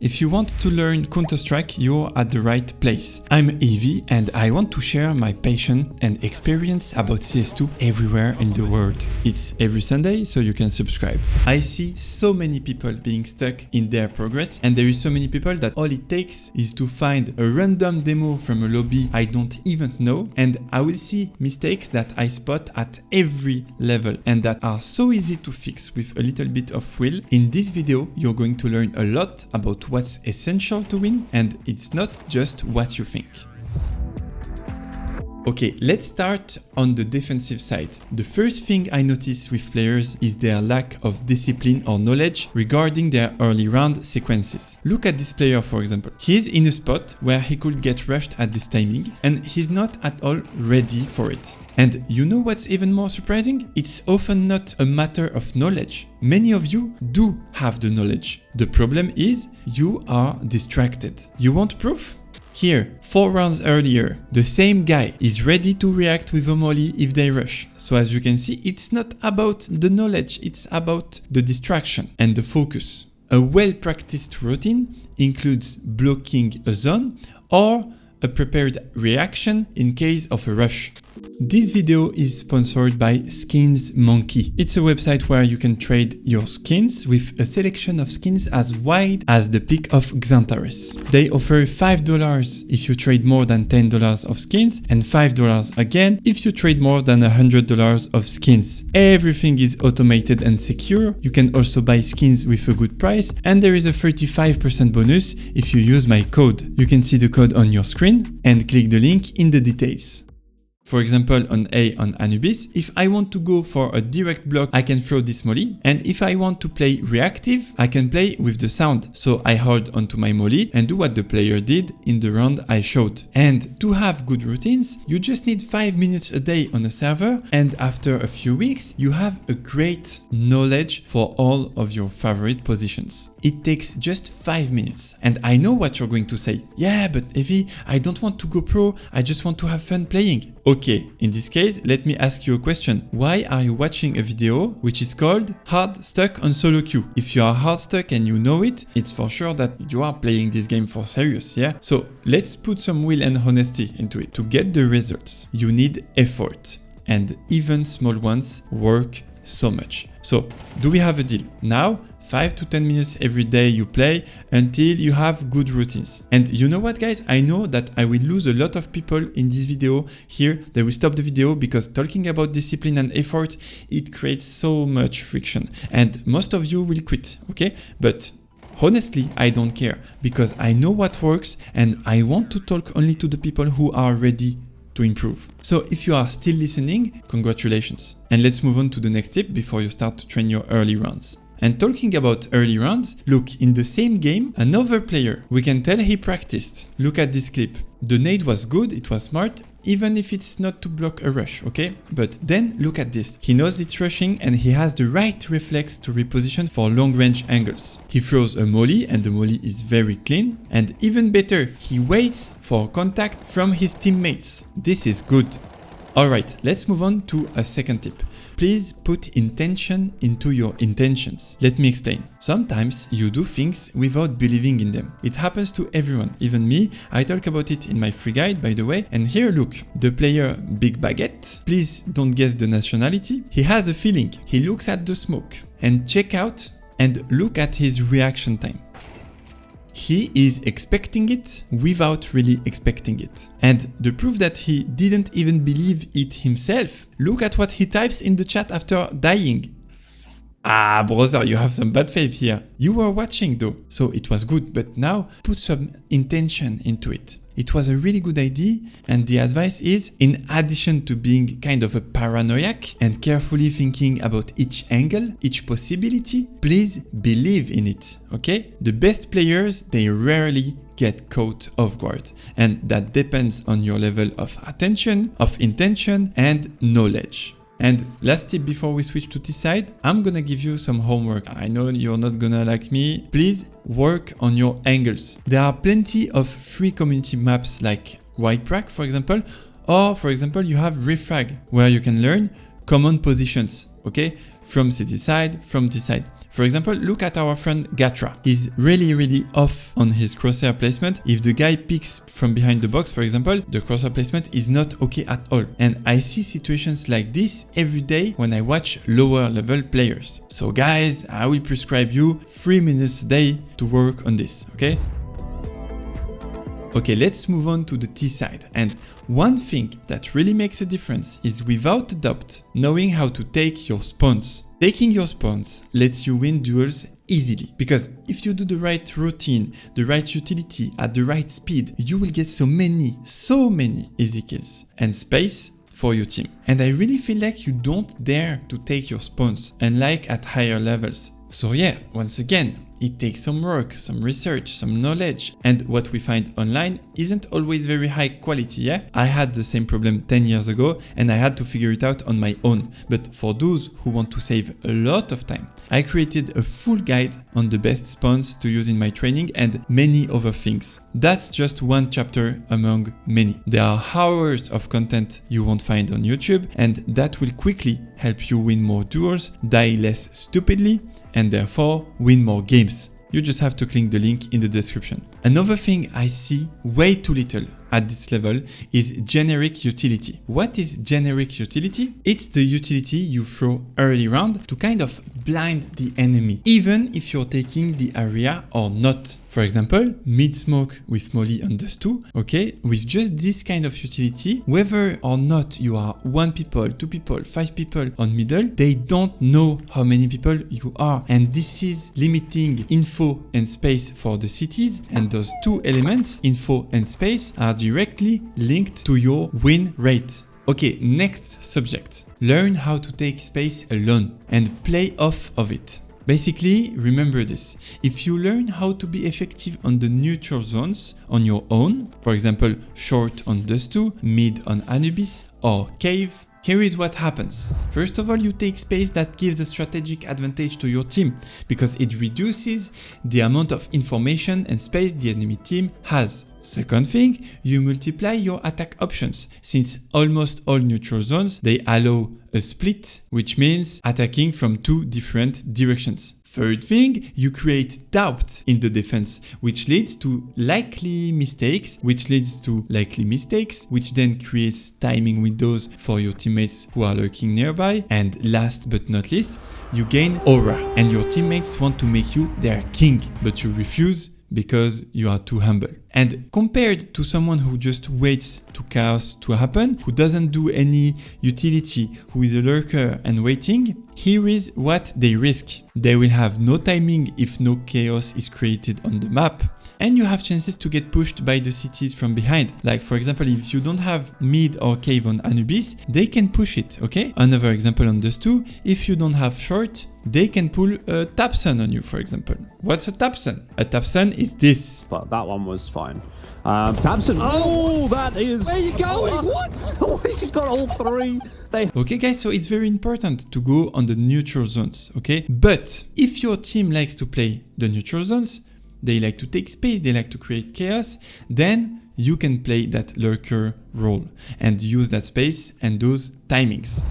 If you want to learn Counter-Strike, you're at the right place. I'm Evie and I want to share my passion and experience about CS2 everywhere in the world. It's every Sunday, so you can subscribe. I see so many people being stuck in their progress, and there is so many people that all it takes is to find a random demo from a lobby I don't even know, and I will see mistakes that I spot at every level and that are so easy to fix with a little bit of will. In this video, you're going to learn a lot about what's essential to win, and it's not just what you think. Okay, let's start on the defensive side. The first thing I notice with players is their lack of discipline or knowledge regarding their early round sequences. Look at this player, for example. He's in a spot where he could get rushed at this timing, and he's not at all ready for it. And you know what's even more surprising? It's often not a matter of knowledge. Many of you do have the knowledge. The problem is you are distracted. You want proof? Here, 4 rounds earlier, the same guy is ready to react with a molly if they rush. So as you can see, it's not about the knowledge, it's about the distraction and the focus. A well-practiced routine includes blocking a zone or a prepared reaction in case of a rush. This video is sponsored by Skins Monkey. It's a website where you can trade your skins with a selection of skins as wide as the peak of Xantares. They offer $5 if you trade more than $10 of skins, and $5 again if you trade more than $100 of skins. Everything is automated and secure. You can also buy skins with a good price, and there is a 35% bonus if you use my code. You can see the code on your screen and click the link in the details. For example, on A on Anubis, if I want to go for a direct block, I can throw this molly. And if I want to play reactive, I can play with the sound. So I hold onto my molly and do what the player did in the round I showed. And to have good routines, you just need 5 minutes a day on a server. And after a few weeks, you have a great knowledge for all of your favorite positions. It takes just 5 minutes. And I know what you're going to say. Yeah, but Evie, I don't want to go pro. I just want to have fun playing. Okay, in this case, let me ask you a question. Why are you watching a video which is called Hard Stuck on Solo Queue? If you are hard stuck and you know it, it's for sure that you are playing this game for serious, yeah? So let's put some will and honesty into it. To get the results, you need effort, and even small ones work so much. So do we have a deal? Now, 5 to 10 minutes every day you play until you have good routines. And you know what, guys? I know that I will lose a lot of people in this video here. They will stop the video because talking about discipline and effort, it creates so much friction. And most of you will quit, okay? But honestly, I don't care because I know what works and I want to talk only to the people who are ready to improve. So if you are still listening, congratulations. And let's move on to the next tip before you start to train your early rounds. And talking about early rounds, look, in the same game, another player, we can tell he practiced. Look at this clip. The nade was good, it was smart, even if it's not to block a rush, okay? But then look at this. He knows it's rushing and he has the right reflex to reposition for long range angles. He throws a molly and the molly is very clean. And even better, he waits for contact from his teammates. This is good. Alright, let's move on to a second tip. Please put intention into your intentions. Let me explain. Sometimes you do things without believing in them. It happens to everyone, even me. I talk about it in my free guide, by the way. And here, look, the player Big Baguette. Please don't guess the nationality. He has a feeling. He looks at the smoke and check out and look at his reaction time. He is expecting it without really expecting it. And the proof that he didn't even believe it himself, look at what he types in the chat after dying. Ah, brother, you have some bad faith here. You were watching though, so it was good, but now put some intention into it. It was a really good idea, and the advice is, in addition to being kind of a paranoiac and carefully thinking about each angle, each possibility, please believe in it, okay? The best players, they rarely get caught off guard, and that depends on your level of attention, of intention, and knowledge. And last tip before we switch to this side, I'm gonna give you some homework. I know you're not gonna like me. Please work on your angles. There are plenty of free community maps like Whiteprack, for example, or for example, you have Refrag, where you can learn common positions, okay? From city side, from this side. For example, look at our friend Gatra. He's really off on his crosshair placement. If the guy picks from behind the box, for example, the crosshair placement is not okay at all. And I see situations like this every day when I watch lower level players. So guys, I will prescribe you 3 minutes a day to work on this, okay? Okay, let's move on to the T side. And one thing that really makes a difference is, without a doubt, knowing how to take your spawns. Taking your spawns lets you win duels easily, because if you do the right routine, the right utility at the right speed, you will get so many easy kills and space for your team. And I really feel like you don't dare to take your spawns, unlike at higher levels. So yeah, once again, it takes some work, some research, some knowledge, and what we find online isn't always very high quality, yeah? I had the same problem 10 years ago and I had to figure it out on my own. But for those who want to save a lot of time, I created a full guide on the best spawns to use in my training and many other things. That's just one chapter among many. There are hours of content you won't find on YouTube, and that will quickly help you win more duels, die less stupidly, and therefore win more games. You just have to click the link in the description. Another thing I see way too little at this level is generic utility. What is generic utility? It's the utility you throw early round to kind of blind the enemy, even if you're taking the area or not. For example, mid smoke with Molly on Dust 2, okay? With just this kind of utility, whether or not you are 1 people, 2 people, 5 people on middle, they don't know how many people you are. And this is limiting info and space for the cities, and those two elements, info and space, are directly linked to your win rate. Okay, next subject. Learn how to take space alone and play off of it. Basically, remember this. If you learn how to be effective on the neutral zones on your own, for example, short on Dust 2, mid on Anubis, or cave, here is what happens. First of all, you take space that gives a strategic advantage to your team, because it reduces the amount of information and space the enemy team has. Second thing, you multiply your attack options, since almost all neutral zones, they allow a split, which means attacking from 2 different directions. Third thing, you create doubt in the defense, which leads to likely mistakes, which then creates timing windows for your teammates who are lurking nearby. And last but not least, you gain aura, and your teammates want to make you their king, but you refuse because you are too humble. And compared to someone who just waits to chaos to happen, who doesn't do any utility, who is a lurker and waiting, here is what they risk. They will have no timing if no chaos is created on the map, and you have chances to get pushed by the cities from behind. Like for example, if you don't have mid or cave on Anubis, they can push it, okay? Another example on Dust 2, if you don't have short, they can pull a Tapson on you, for example. What's a Tapson? A Tapson is this. But that one was fine. Tapson. Oh, that is. Where are you going? What? Why has he got all 3? Okay guys, so it's very important to go on the neutral zones, okay? But if your team likes to play the neutral zones, they like to take space, they like to create chaos, then you can play that lurker role and use that space and those timings.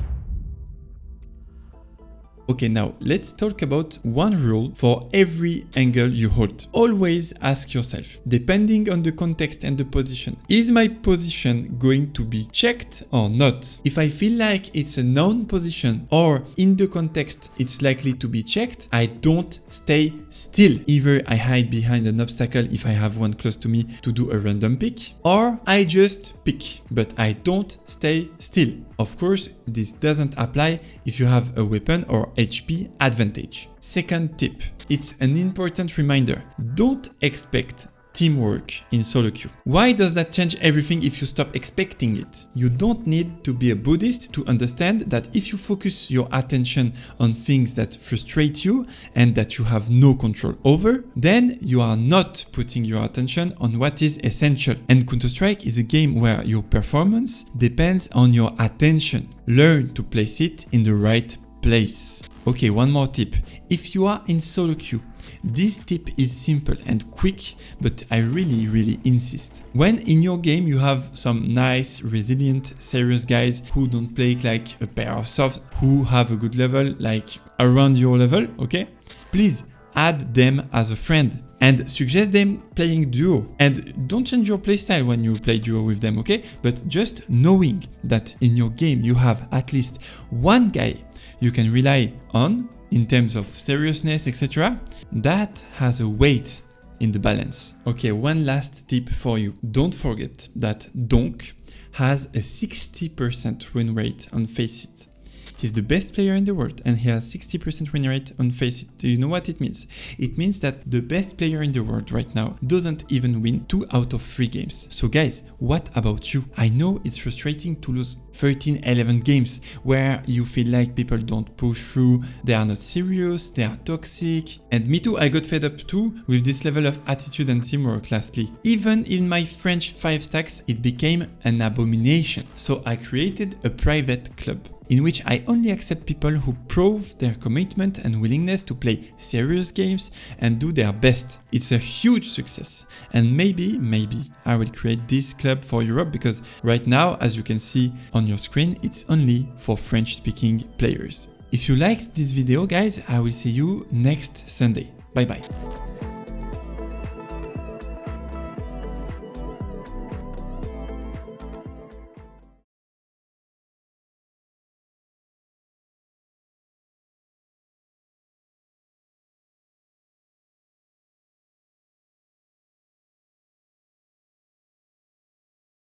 Okay, now let's talk about one rule for every angle you hold. Always ask yourself, depending on the context and the position, is my position going to be checked or not? If I feel like it's a known position or in the context it's likely to be checked, I don't stay still. Either I hide behind an obstacle if I have one close to me to do a random pick, or I just pick, but I don't stay still. Of course, this doesn't apply if you have a weapon or HP advantage. Second tip, it's an important reminder. Don't expect teamwork in solo queue. Why does that change everything if you stop expecting it? You don't need to be a Buddhist to understand that if you focus your attention on things that frustrate you and that you have no control over, then you are not putting your attention on what is essential. And Counter-Strike is a game where your performance depends on your attention. Learn to place it in the right place. Okay, one more tip. If you are in solo queue, this tip is simple and quick, but I really insist. When in your game you have some nice, resilient, serious guys who don't play like a pair of softs, who have a good level, like around your level, okay? please add them as a friend and suggest them playing duo. And don't change your playstyle when you play duo with them, okay? But just knowing that in your game you have at least one guy you can rely on in terms of seriousness, etc., that has a weight in the balance. Okay, one last tip for you. Don't forget that Donk has a 60% win rate on Face It. He's the best player in the world and he has 60% win rate on Face It. Do you know what it means? It means that the best player in the world right now doesn't even win 2 out of 3 games. So guys, what about you? I know it's frustrating to lose 13, 11 games where you feel like people don't push through, they are not serious, they are toxic. And me too, I got fed up too with this level of attitude and teamwork lastly. Even in my French 5 stacks, it became an abomination. So I created a private club in which I only accept people who prove their commitment and willingness to play serious games and do their best. It's a huge success, and maybe I will create this club for Europe, because right now, as you can see on your screen, it's only for French-speaking players. If you liked this video, guys, I will see you next Sunday. Bye bye.